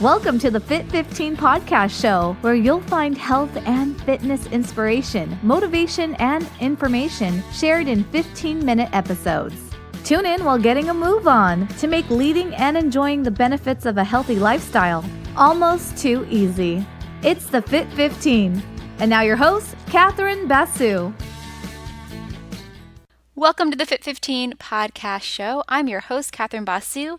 Welcome to the Fit 15 podcast show, where you'll find health and fitness inspiration, motivation, and information shared in 15-minute episodes. Tune in while getting a move on to make leading and enjoying the benefits of a healthy lifestyle almost too easy. It's the Fit 15. And now your host, Catherine Basu. Welcome to the Fit 15 podcast show. I'm your host, Catherine Basu.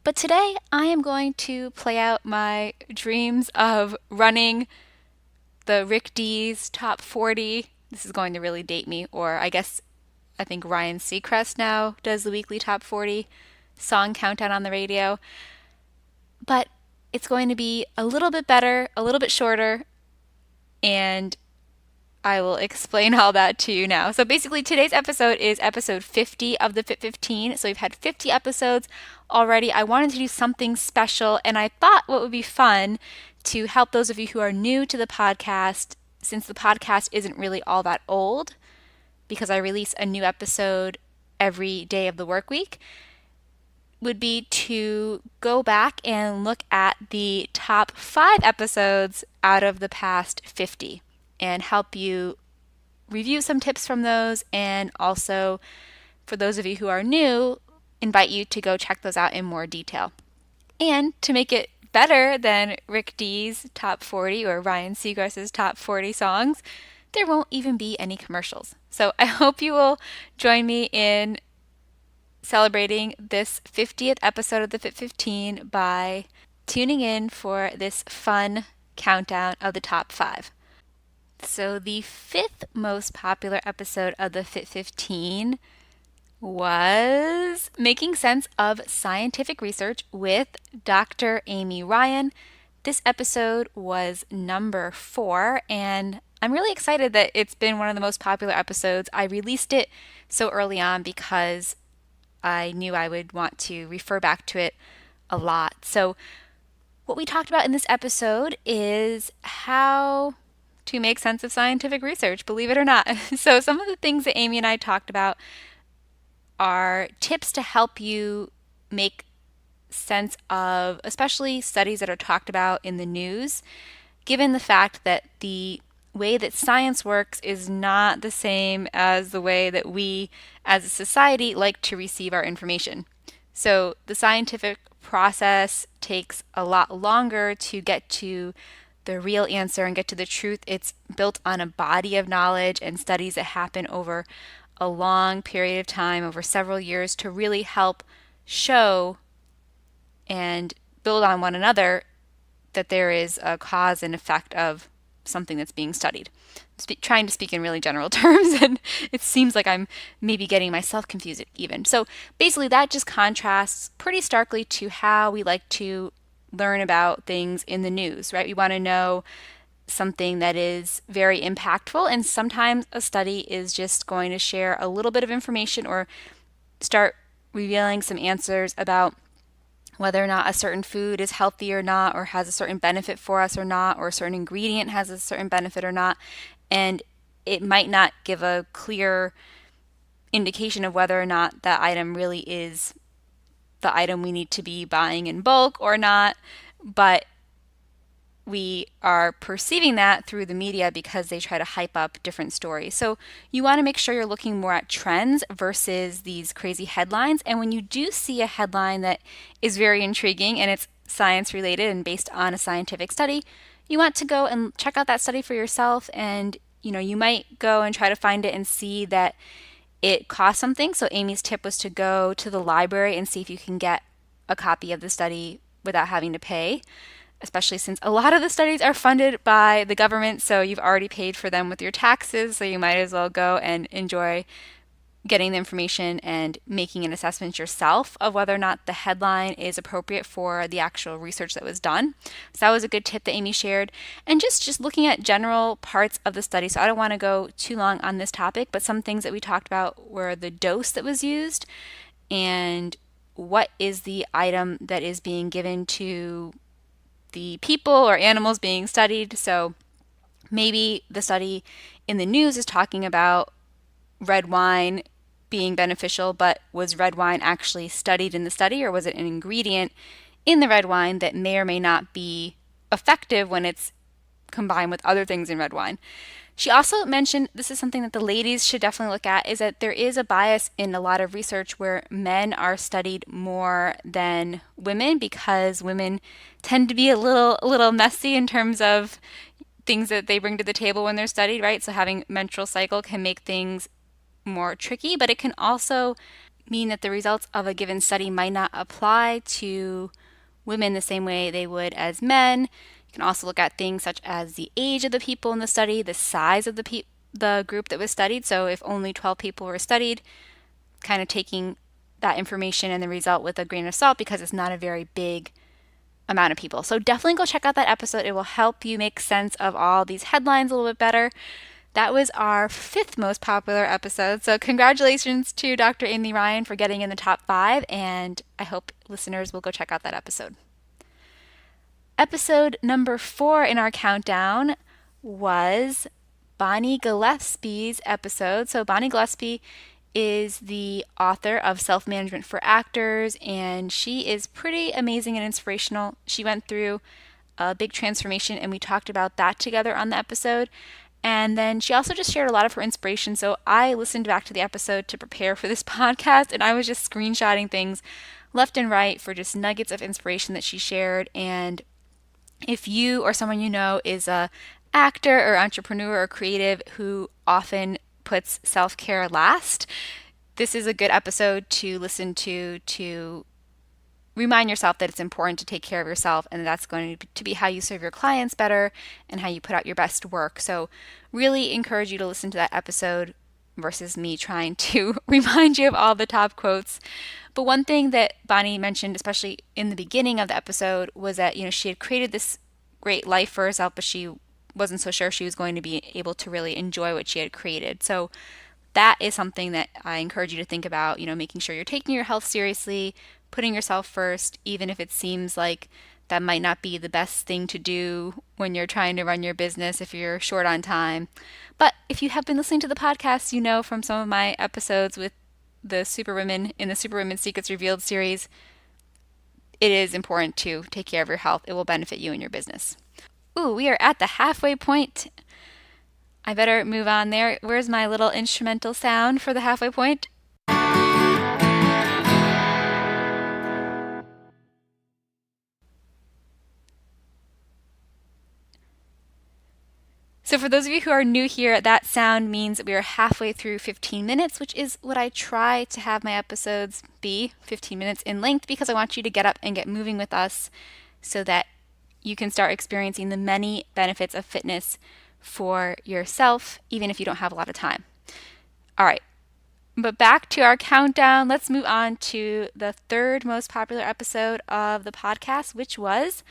But today I am going to play out my dreams of running the Rick Dees Top 40. This is going to really date me, or I think Ryan Seacrest now does the weekly Top 40 song countdown on the radio. But it's going to be a little bit better, a little bit shorter, and I will explain all that to you now. So basically today's episode is episode 50 of the Fit 15. So we've had 50 episodes already. I wanted to do something special, and I thought what would be fun to help those of you who are new to the podcast, since the podcast isn't really all that old, because I release a new episode every day of the work week, would be to go back and look at the top 5 episodes out of the past 50 and help you review some tips from those, and also for those of you who are new, invite you to go check those out in more detail. And to make it better than Rick Dees Top 40 or Ryan Seacrest's Top 40 songs, there won't even be any commercials. So I hope you will join me in celebrating this 50th episode of the Fit 15 by tuning in for this fun countdown of the top 5. So the 5th most popular episode of the Fit 15 was Making Sense of Scientific Research with Dr. Amy Ryan. This episode was number 4, and I'm really excited that it's been one of the most popular episodes. I released it so early on because I knew I would want to refer back to it a lot. So what we talked about in this episode is how to make sense of scientific research, believe it or not. So some of the things that Amy and I talked about are tips to help you make sense of, especially studies that are talked about in the news, given the fact that the way that science works is not the same as the way that we as a society like to receive our information. So the scientific process takes a lot longer to get to the real answer and get to the truth. It's built on a body of knowledge and studies that happen over a long period of time, over several years, to really help show and build on one another that there is a cause and effect of something that's being studied. I'm trying to speak in really general terms, and it seems like I'm maybe getting myself confused even. So basically that just contrasts pretty starkly to how we like to learn about things in the news, right? We want to know something that is very impactful, and sometimes a study is just going to share a little bit of information or start revealing some answers about whether or not a certain food is healthy or not, or has a certain benefit for us or not, or a certain ingredient has a certain benefit or not. And it might not give a clear indication of whether or not that item really is the item we need to be buying in bulk or not, but we are perceiving that through the media because they try to hype up different stories. So you want to make sure you're looking more at trends versus these crazy headlines. And when you do see a headline that is very intriguing and it's science related and based on a scientific study, you want to go and check out that study for yourself. And you might go and try to find it and see that it costs something. So Amy's tip was to go to the library and see if you can get a copy of the study without having to pay, especially since a lot of the studies are funded by the government. So you've already paid for them with your taxes. So you might as well go and enjoy getting the information and making an assessment yourself of whether or not the headline is appropriate for the actual research that was done. So that was a good tip that Amy shared. And just looking at general parts of the study. So I don't want to go too long on this topic, but some things that we talked about were the dose that was used and what is the item that is being given to the people or animals being studied. So maybe the study in the news is talking about red wine being beneficial, but was red wine actually studied in the study, or was it an ingredient in the red wine that may or may not be effective when it's combined with other things in red wine. She also mentioned, this is something that the ladies should definitely look at, is that there is a bias in a lot of research where men are studied more than women because women tend to be a little messy in terms of things that they bring to the table when they're studied, right? So having menstrual cycle can make things more tricky, but it can also mean that the results of a given study might not apply to women the same way they would as men. You can also look at things such as the age of the people in the study, the size of the group that was studied. So if only 12 people were studied, kind of taking that information and the result with a grain of salt because it's not a very big amount of people. So definitely go check out that episode. It will help you make sense of all these headlines a little bit better. That was our 5th most popular episode. So congratulations to Dr. Amy Ryan for getting in the top 5, and I hope listeners will go check out that episode. Episode number 4 in our countdown was Bonnie Gillespie's episode. So Bonnie Gillespie is the author of Self-Management for Actors, and she is pretty amazing and inspirational. She went through a big transformation, and we talked about that together on the episode. And then she also just shared a lot of her inspiration. So I listened back to the episode to prepare for this podcast, and I was just screenshotting things left and right for just nuggets of inspiration that she shared. And if you or someone you know is a actor or entrepreneur or creative who often puts self-care last, this is a good episode to listen to remind yourself that it's important to take care of yourself, and that's going to be how you serve your clients better and how you put out your best work. So really encourage you to listen to that episode versus me trying to remind you of all the top quotes. But one thing that Bonnie mentioned, especially in the beginning of the episode, was that, she had created this great life for herself, but she wasn't so sure she was going to be able to really enjoy what she had created. So that is something that I encourage you to think about, making sure you're taking your health seriously, putting yourself first, even if it seems like that might not be the best thing to do when you're trying to run your business if you're short on time. But if you have been listening to the podcast, you know from some of my episodes with the Superwomen in the Superwomen Secrets Revealed series, it is important to take care of your health. It will benefit you and your business. Ooh, we are at the halfway point. I better move on there. Where's my little instrumental sound for the halfway point? So for those of you who are new here, that sound means that we are halfway through 15 minutes, which is what I try to have my episodes be, 15 minutes in length, because I want you to get up and get moving with us so that you can start experiencing the many benefits of fitness for yourself, even if you don't have a lot of time. All right, but back to our countdown. Let's move on to the 3rd most popular episode of the podcast, which was,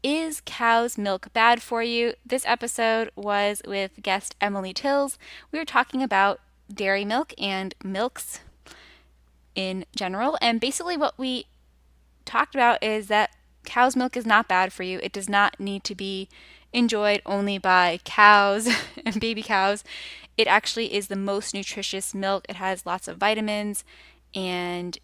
Is Cow's Milk Bad for You? This episode was with guest Emily Tills. We were talking about dairy milk and milks in general, and basically what we talked about is that cow's milk is not bad for you. It does not need to be enjoyed only by cows and baby cows. It actually is the most nutritious milk. It has lots of vitamins, and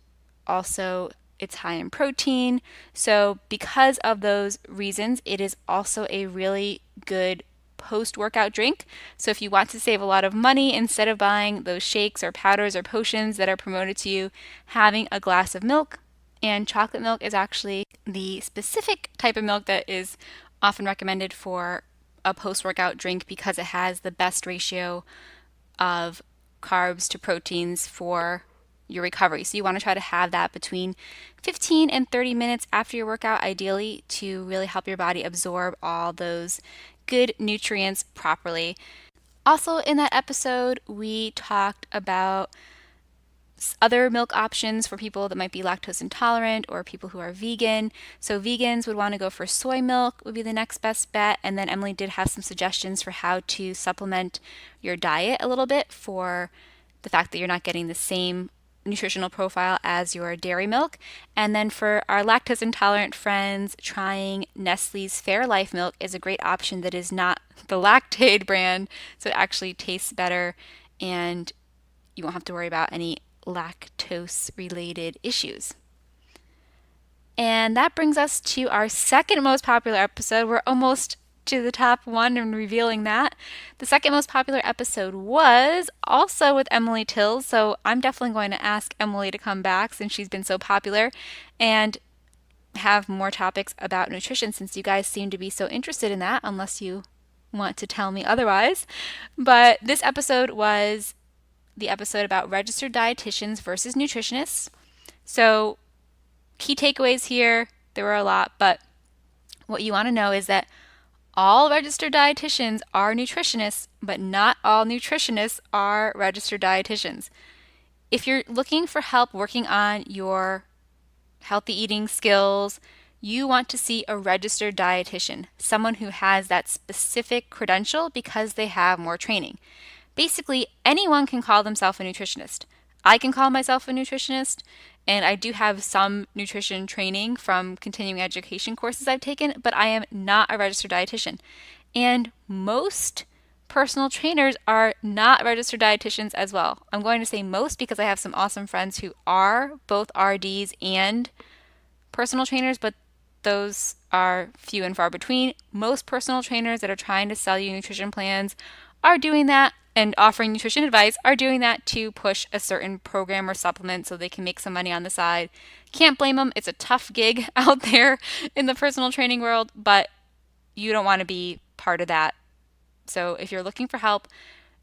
also it's high in protein. So because of those reasons, it is also a really good post-workout drink. So if you want to save a lot of money, instead of buying those shakes or powders or potions that are promoted to you, having a glass of milk, and chocolate milk is actually the specific type of milk that is often recommended for a post-workout drink because it has the best ratio of carbs to proteins for your recovery. So you want to try to have that between 15 and 30 minutes after your workout, ideally, to really help your body absorb all those good nutrients properly. Also in that episode, we talked about other milk options for people that might be lactose intolerant or people who are vegan. So vegans would want to go for soy milk would be the next best bet. And then Emily did have some suggestions for how to supplement your diet a little bit for the fact that you're not getting the same nutritional profile as your dairy milk. And then for our lactose intolerant friends, trying Nestle's Fairlife milk is a great option that is not the Lactaid brand, so it actually tastes better and you won't have to worry about any lactose related issues. And that brings us to our second most popular episode. We're almost to the top one and revealing that. The second most popular episode was also with Emily Tills, so I'm definitely going to ask Emily to come back since she's been so popular and have more topics about nutrition since you guys seem to be so interested in that, unless you want to tell me otherwise. But this episode was the episode about registered dietitians versus nutritionists. So, key takeaways here, there were a lot, but what you want to know is that all registered dietitians are nutritionists, but not all nutritionists are registered dietitians. If you're looking for help working on your healthy eating skills, you want to see a registered dietitian, someone who has that specific credential because they have more training. Basically, anyone can call themselves a nutritionist. I can call myself a nutritionist, and I do have some nutrition training from continuing education courses I've taken, but I am not a registered dietitian. And most personal trainers are not registered dietitians as well. I'm going to say most because I have some awesome friends who are both RDs and personal trainers, but those are few and far between. Most personal trainers that are trying to sell you nutrition plans are doing that, and offering nutrition advice are doing that to push a certain program or supplement so they can make some money on the side. Can't blame them. It's a tough gig out there in the personal training world, but you don't want to be part of that. So if you're looking for help,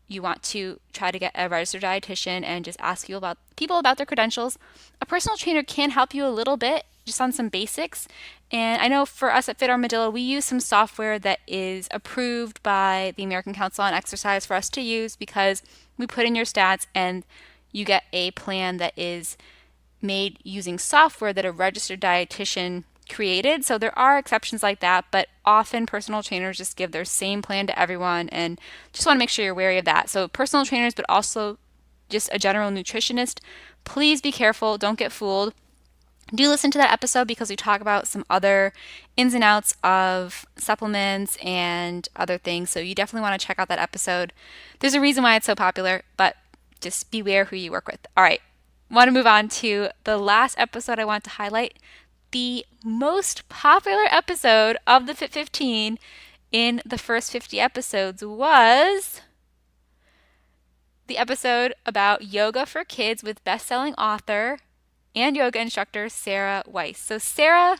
you want to try to get a registered dietitian and just ask people about their credentials. A personal trainer can help you a little bit just on some basics. And I know for us at Fit Armadillo, we use some software that is approved by the American Council on Exercise for us to use because we put in your stats and you get a plan that is made using software that a registered dietitian created. So there are exceptions like that, but often personal trainers just give their same plan to everyone, and just want to make sure you're wary of that. So personal trainers, but also just a general nutritionist, please be careful. Don't get fooled. Do listen to that episode because we talk about some other ins and outs of supplements and other things. So you definitely want to check out that episode. There's a reason why it's so popular, but just beware who you work with. All right. Want to move on to the last episode I want to highlight. The most popular episode of the Fit 15 in the first 50 episodes was the episode about yoga for kids with best-selling author and yoga instructor Sarah Weiss. So Sarah,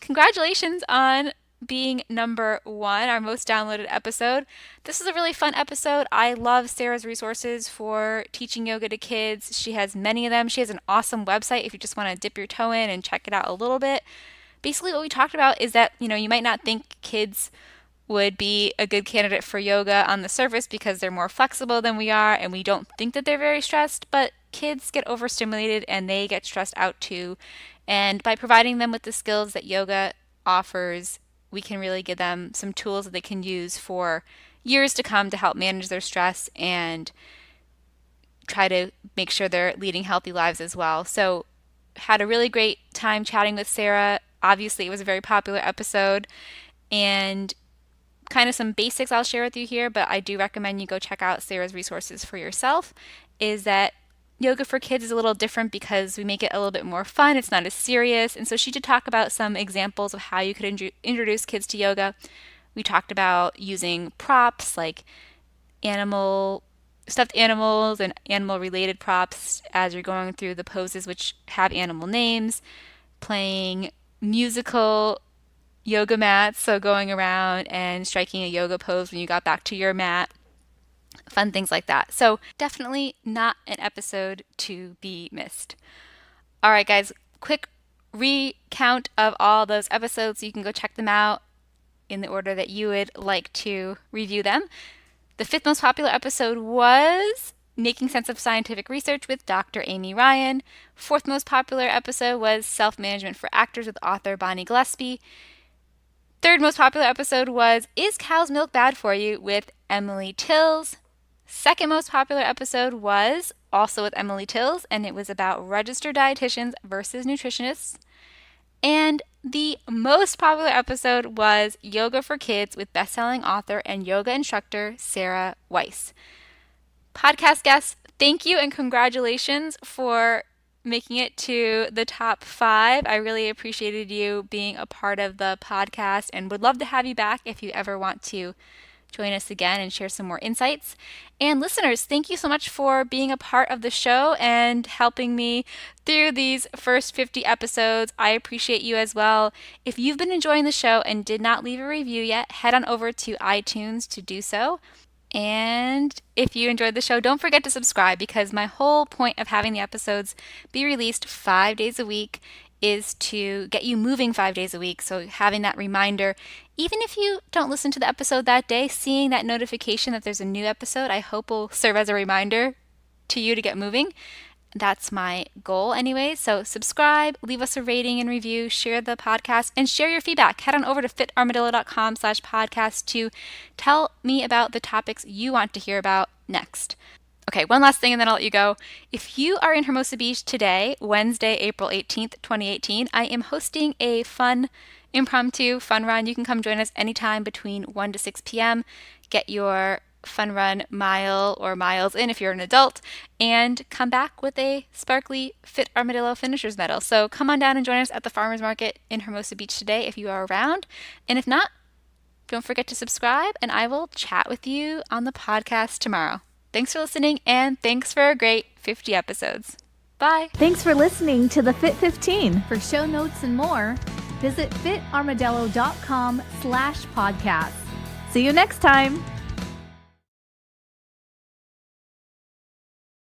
congratulations on being number 1, our most downloaded episode. This is a really fun episode. I love Sarah's resources for teaching yoga to kids. She has many of them. She has an awesome website if you just want to dip your toe in and check it out a little bit. Basically, what we talked about is that, you might not think kids would be a good candidate for yoga on the surface because they're more flexible than we are, and we don't think that they're very stressed, but kids get overstimulated and they get stressed out too. And by providing them with the skills that yoga offers, we can really give them some tools that they can use for years to come to help manage their stress and try to make sure they're leading healthy lives as well. So, had a really great time chatting with Sarah. Obviously, it was a very popular episode, and kind of some basics I'll share with you here, but I do recommend you go check out Sarah's resources for yourself, is that yoga for kids is a little different because we make it a little bit more fun. It's not as serious. And so she did talk about some examples of how you could introduce kids to yoga. We talked about using props like stuffed animals and animal related props as you're going through the poses which have animal names, playing musical yoga mats, so going around and striking a yoga pose when you got back to your mat, fun things like that. So definitely not an episode to be missed. All right, guys, quick recount of all those episodes so you can go check them out in the order that you would like to review them. The 5th most popular episode was Making Sense of Scientific Research with Dr. Amy Ryan. 4th most popular episode was Self-Management for Actors with author Bonnie Gillespie. 3rd most popular episode was Is Cow's Milk Bad for You with Emily Tills. 2nd most popular episode was also with Emily Tills, and it was about registered dietitians versus nutritionists. And the most popular episode was Yoga for Kids with best-selling author and yoga instructor Sarah Weiss. Podcast guests, thank you and congratulations for making it to the top 5. I really appreciated you being a part of the podcast and would love to have you back if you ever want to join us again and share some more insights. And listeners, thank you so much for being a part of the show and helping me through these first 50 episodes. I appreciate you as well. If you've been enjoying the show and did not leave a review yet, head on over to iTunes to do so. And if you enjoyed the show, don't forget to subscribe, because my whole point of having the episodes be released 5 days a week is to get you moving 5 days a week. So having that reminder, even if you don't listen to the episode that day, seeing that notification that there's a new episode, I hope will serve as a reminder to you to get moving. That's my goal anyway. So subscribe, leave us a rating and review, share the podcast, and share your feedback. Head on over to fitarmadillo.com/podcast to tell me about the topics you want to hear about next. Okay, one last thing and then I'll let you go. If you are in Hermosa Beach today, Wednesday, April 18th, 2018, I am hosting a fun impromptu fun run. You can come join us anytime between 1 to 6 p.m. Get your fun run mile or miles in if you're an adult, and come back with a sparkly Fit Armadillo Finisher's Medal. So come on down and join us at the Farmers Market in Hermosa Beach today if you are around. And if not, don't forget to subscribe, and I will chat with you on the podcast tomorrow. Thanks for listening, and thanks for a great 50 episodes. Bye. Thanks for listening to the Fit 15. For show notes and more, visit fitarmadillo.com/podcast. See you next time.